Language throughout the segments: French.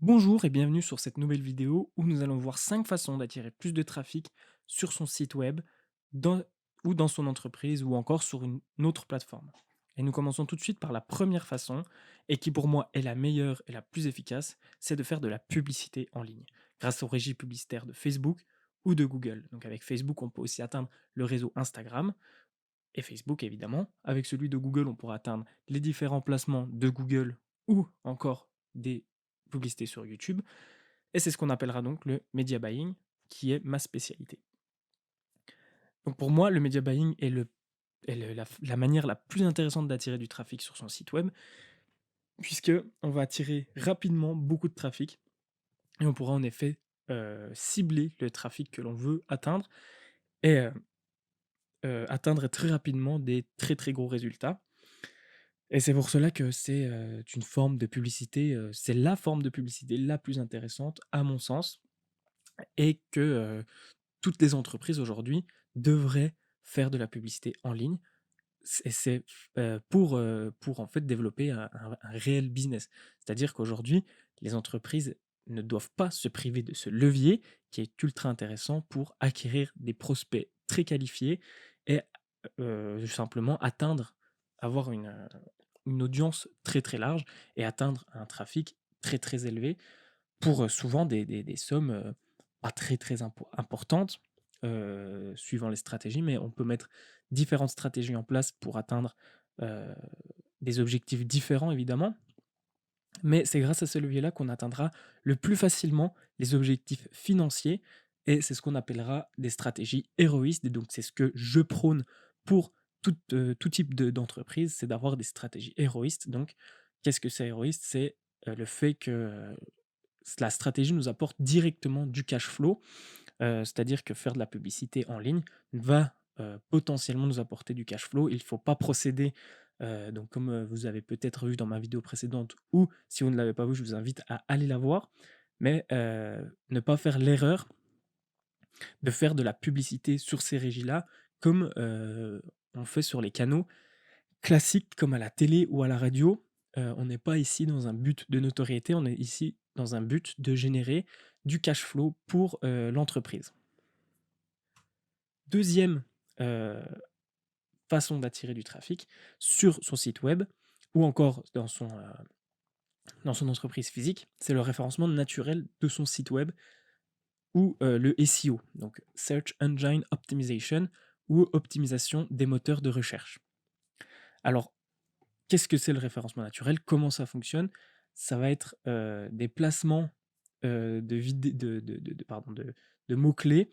Bonjour et bienvenue sur cette nouvelle vidéo où nous allons voir 5 façons d'attirer plus de trafic sur son site web dans- ou dans son entreprise ou encore sur une autre plateforme. Et nous commençons tout de suite par la première façon et qui pour moi est la meilleure et la plus efficace, c'est de faire de la publicité en ligne grâce aux régies publicitaires de Facebook ou de Google. Donc avec Facebook, on peut aussi atteindre le réseau Instagram et Facebook évidemment. Avec celui de Google, on pourra atteindre les différents placements de Google ou encore des publicités sur YouTube. Et c'est ce qu'on appellera donc le media buying, qui est ma spécialité. Donc pour moi, le media buying est la manière la plus intéressante d'attirer du trafic sur son site web, puisque on va attirer rapidement beaucoup de trafic et on pourra en effet cibler le trafic que l'on veut atteindre et atteindre très rapidement des très très gros résultats. Et c'est pour cela que c'est une forme de publicité, c'est la forme de publicité la plus intéressante à mon sens et que toutes les entreprises aujourd'hui devraient faire de la publicité en ligne. C'est pour en fait développer un réel business. C'est-à-dire qu'aujourd'hui, les entreprises ne doivent pas se priver de ce levier qui est ultra intéressant pour acquérir des prospects très qualifiés et simplement avoir une audience très très large et atteindre un trafic très très élevé pour souvent des sommes pas très très importantes suivant les stratégies, mais on peut mettre différentes stratégies en place pour atteindre euh, des objectifs différents évidemment. Mais c'est grâce à ce levier-là qu'on atteindra le plus facilement les objectifs financiers et c'est ce qu'on appellera des stratégies héroïstes. Et donc c'est ce que je prône pour tout type d'entreprise, c'est d'avoir des stratégies héroïstes. Donc qu'est-ce que c'est héroïste? C'est le fait que la stratégie nous apporte directement du cash flow, c'est-à-dire que faire de la publicité en ligne va, potentiellement nous apporter du cash flow. Il ne faut pas procéder, donc comme, vous avez peut-être vu dans ma vidéo précédente ou si vous ne l'avez pas vue, je vous invite à aller la voir, mais ne pas faire l'erreur de faire de la publicité sur ces régies-là comme, on fait sur les canaux classiques comme à la télé ou à la radio. On n'est pas ici dans un but de notoriété, on est ici dans un but de générer du cash flow pour, l'entreprise. Deuxième e façon d'attirer du trafic sur son site web ou encore dans son entreprise physique, c'est le référencement naturel de son site web ou, le SEO, donc Search Engine Optimization ou optimisation des moteurs de recherche. Alors, qu'est-ce que c'est le référencement naturel? Comment ça fonctionne? Ça va être, des placements, de vidé de pardon, de mots-clés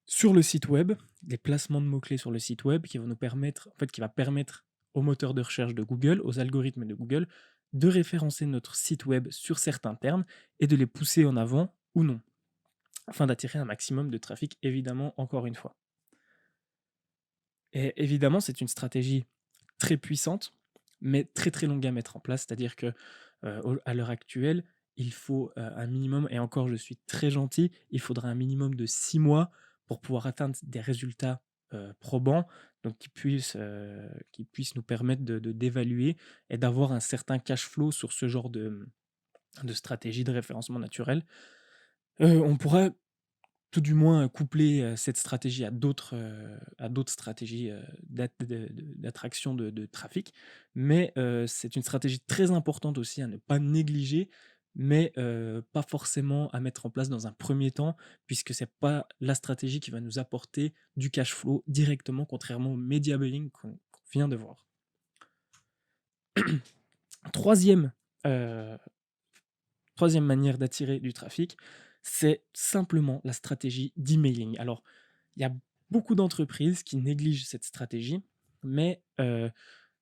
sur le site web, des placements de mots-clés sur le site web qui vont nous permettre en fait, qui va permettre aux moteurs de recherche de Google, aux algorithmes de Google, de référencer notre site web sur certains termes et de les pousser en avant ou non, afin d'attirer un maximum de trafic, évidemment, encore une fois. Et évidemment, c'est une stratégie très puissante, mais très, très longue à mettre en place. C'est-à-dire que, à l'heure actuelle, il faut, un minimum et encore je suis très gentil, il faudra un minimum de 6 mois pour pouvoir atteindre des résultats, probants, donc qui puissent nous permettre d'évaluer et d'avoir un certain cash flow sur ce genre de stratégie de référencement naturel. On pourra tout du moins coupler, cette stratégie à d'autres stratégies, d'attraction de trafic. Mais, c'est une stratégie très importante aussi à ne pas négliger, mais, pas forcément à mettre en place dans un premier temps, puisque c'est pas la stratégie qui va nous apporter du cash flow directement, contrairement au media buying qu'on vient de voir. 3e, heu 3e manière d'attirer du trafic, c'est simplement la stratégie d'emailing. Alors, il y a beaucoup d'entreprises qui négligent cette stratégie, mais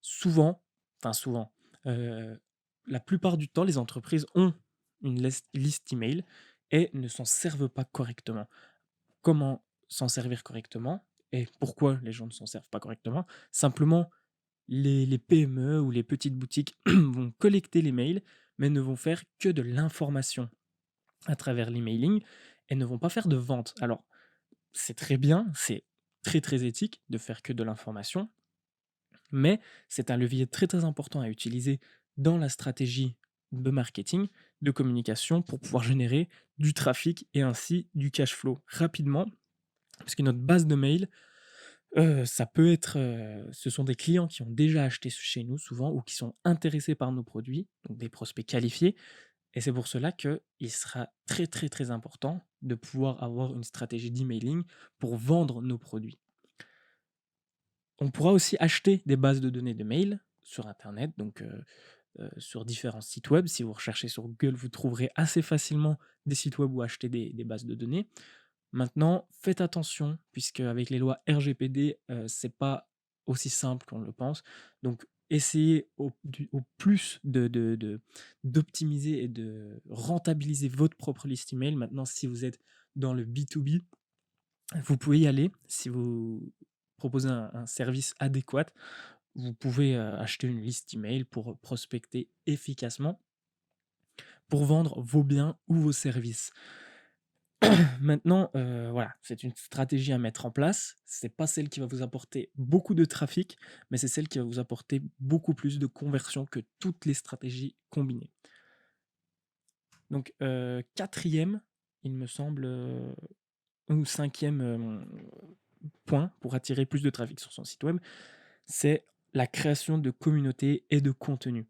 souvent, enfin souvent, heu, la plupart du temps, les entreprises ont une liste email et ne s'en servent pas correctement. Comment s'en servir correctement et pourquoi les gens ne s'en servent pas correctement? Simplement, les PME ou les petites boutiques vont collecter les mails, mais ne vont faire que de l'information à travers l'emailing et ne vont pas faire de vente. Alors, c'est très bien, c'est très, très éthique de faire que de l'information, mais c'est un levier très, très important à utiliser dans la stratégie, de marketing, de communication pour pouvoir générer du trafic et ainsi du cash flow rapidement. Parce que notre base de mail, ça peut être, ce sont des clients qui ont déjà acheté chez nous souvent ou qui sont intéressés par nos produits, donc des prospects qualifiés et c'est pour cela qu'il sera très, très, très important de pouvoir avoir une stratégie d'emailing pour vendre nos produits. On pourra aussi acheter des bases de données de mail sur internet, donc sur différents sites web. Si vous recherchez sur Google, vous trouverez assez facilement des sites web où acheter des bases de données. Maintenant, faites attention, puisque avec les lois RGPD, c'est pas aussi simple qu'on le pense. Donc, essayez au plus d'optimiser et de rentabiliser votre propre liste email. Maintenant, si vous êtes dans le B2B, vous pouvez y aller. Si vous proposez un service adéquat, vous pouvez acheter une liste email pour prospecter efficacement, pour vendre vos biens ou vos services. Maintenant, voilà, c'est une stratégie à mettre en place. C'est pas celle qui va vous apporter beaucoup de trafic, mais c'est celle qui va vous apporter beaucoup plus de conversion que toutes les stratégies combinées. Donc, 4e, il me semble, ou 5e point pour attirer plus de trafic sur son site web, c'est la création de communautés et de contenu.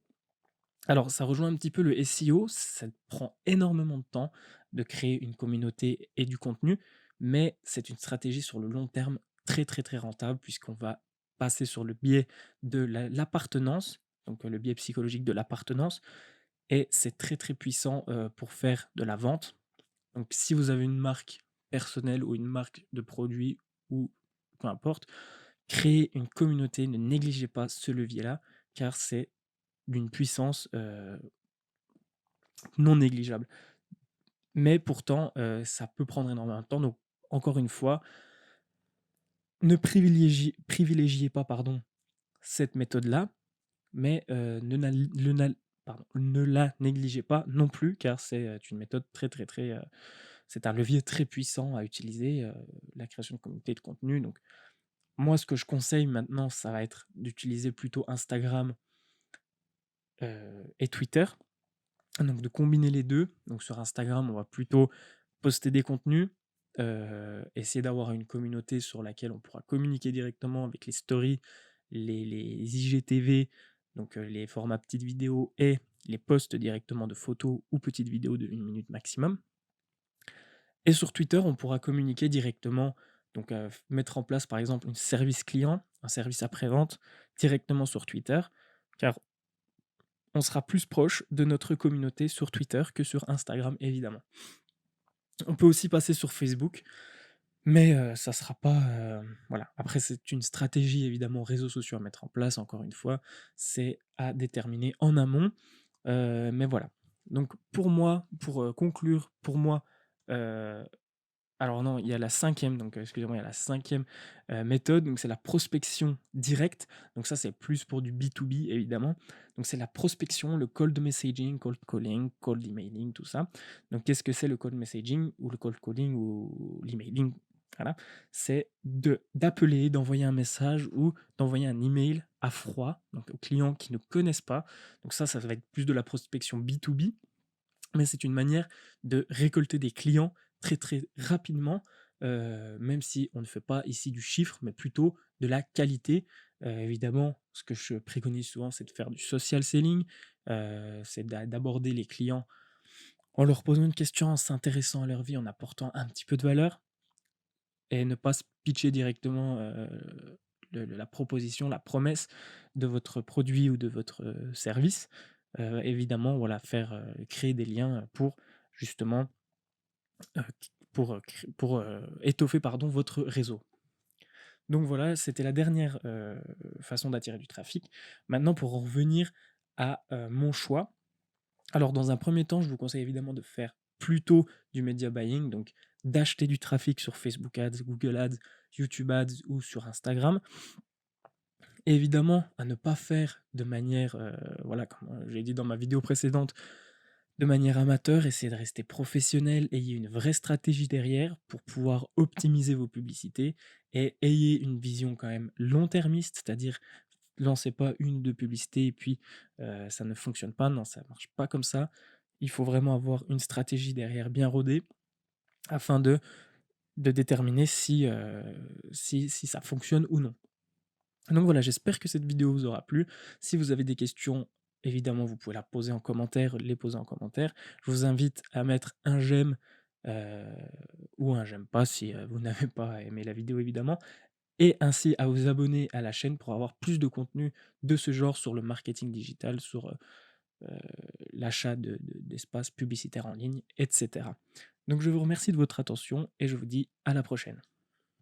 Alors, ça rejoint un petit peu le SEO, ça prend énormément de temps de créer une communauté et du contenu, mais c'est une stratégie sur le long terme très très très rentable puisqu'on va passer sur le biais de l'appartenance, donc le biais psychologique de l'appartenance, et c'est très très puissant pour faire de la vente. Donc si vous avez une marque personnelle ou une marque de produit ou peu importe, créer une communauté, ne négligez pas ce levier-là, car c'est d'une puissance non négligeable. Mais pourtant, ça peut prendre énormément de temps. Donc, encore une fois, ne privilégiez pas pardon, cette méthode-là, mais ne la négligez pas non plus, car c'est une méthode très, très, très. C'est un levier très puissant à utiliser, la création de communauté de contenu. Donc, moi, ce que je conseille maintenant, ça va être d'utiliser plutôt Instagram et Twitter. Donc de combiner les deux. Donc sur Instagram, on va plutôt poster des contenus, essayer d'avoir une communauté sur laquelle on pourra communiquer directement avec les stories, les IGTV, donc les formats petites vidéos et les posts directement de photos ou petites vidéos de 1 minute maximum. Et sur Twitter, on pourra communiquer directement, donc mettre en place par exemple un service client, un service après-vente directement sur Twitter, car on sera plus proche de notre communauté sur Twitter que sur Instagram, évidemment. On peut aussi passer sur Facebook, mais ça sera pas, voilà. Après, c'est une stratégie, évidemment, réseaux sociaux à mettre en place, encore une fois. C'est à déterminer en amont, mais voilà. Donc pour moi, pour, conclure, pour moi, heu alors non, il y a la cinquième, donc excusez-moi, il y a la cinquième méthode, donc c'est la prospection directe. Donc ça, c'est plus pour du B2B évidemment. Donc c'est la prospection, le cold messaging, cold calling, cold emailing, tout ça. Donc qu'est-ce que c'est le cold messaging ou le cold calling ou l'emailing? Voilà, c'est d'appeler, d'envoyer un message ou d'envoyer un email à froid, donc aux clients qui ne connaissent pas. Donc ça va être plus de la prospection B2B, mais c'est une manière de récolter des clients très, très rapidement, même si on ne fait pas ici du chiffre, mais plutôt de la qualité. Évidemment, ce que je préconise souvent, c'est de faire du social selling, c'est d'aborder les clients en leur posant une question, en s'intéressant à leur vie, en apportant un petit peu de valeur et ne pas se pitcher directement, la proposition, la promesse de votre produit ou de votre, service. Évidemment, voilà, créer des liens, pour justement, étoffer, pardon, votre réseau. Donc voilà, c'était la dernière, façon d'attirer du trafic. Maintenant pour en revenir à, mon choix. Alors dans un premier temps, je vous conseille évidemment de faire plutôt du media buying, donc d'acheter du trafic sur Facebook Ads, Google Ads, YouTube Ads ou sur Instagram. Et évidemment, à ne pas faire de manière, voilà, comme, j'ai dit dans ma vidéo précédente, de manière amateur, essayez de rester professionnel, ayez une vraie stratégie derrière pour pouvoir optimiser vos publicités et ayez une vision quand même long-termiste, c'est-à-dire lancez pas une ou 2 publicités et puis, ça ne fonctionne pas. Non, ça marche pas comme ça. Il faut vraiment avoir une stratégie derrière bien rodée afin de déterminer si ça fonctionne ou non. Donc voilà, j'espère que cette vidéo vous aura plu. Si vous avez des questions, évidemment, vous pouvez les poser en commentaire. Je vous invite à mettre un j'aime, heu, ou un j'aime pas si, vous n'avez pas aimé la vidéo évidemment, et ainsi à vous abonner à la chaîne pour avoir plus de contenu de ce genre sur le marketing digital, sur, heu, l'achat d'espaces publicitaires en ligne et cetera. Donc je vous remercie de votre attention et je vous dis à la prochaine.